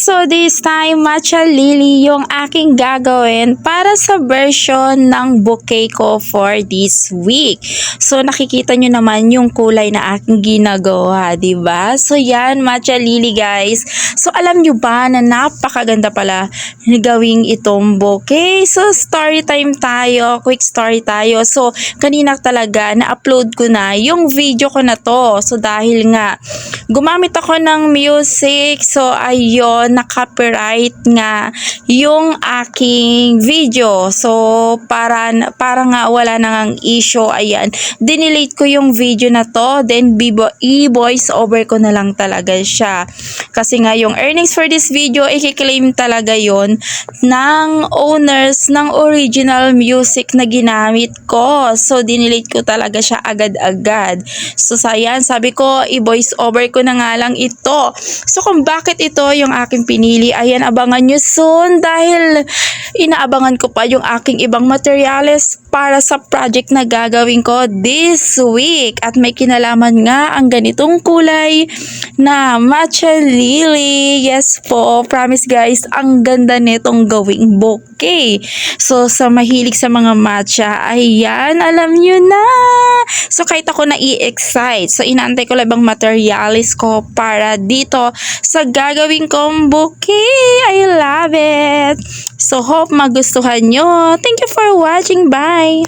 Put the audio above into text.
So this time, matcha lily yung aking gagawin para sa version ng bouquet ko for this week. So nakikita nyo naman yung kulay na aking ginagawa, di ba? So yan, matcha lily guys. So alam nyo ba na napakaganda pala gawing itong bouquet? So story time tayo, quick story tayo. So kanina talaga na-upload ko na yung video ko na to. So dahil nga gumamit ako ng music, so ayun, na-copyright nga yung aking video. So para nga wala nang issue, ayan, dinelete ko yung video na to, then i-voice over ko na lang talaga siya. Kasi nga yung earnings for this video, i-claim talaga yon ng owners ng original music na ginamit ko. So dinelete ko talaga siya agad-agad. So sayan, sabi ko, i-voice over ko na nga lang ito. So kung bakit ito yung aking pinili, ayan, abangan nyo soon dahil inaabangan ko pa yung aking ibang materyales para sa project na gagawin ko this week. At may kinalaman nga ang ganitong kulay na matcha lily. Yes po, promise guys, ang ganda nitong gawing bouquet. So sa mahilig sa mga matcha, ayan, alam nyo na. So kahit ako na i-excite, so inaantay ko lang ibang materialis ko para dito sa gagawin kong bouquet. I love it. So hope magustuhan nyo. Thank you for watching. Bye!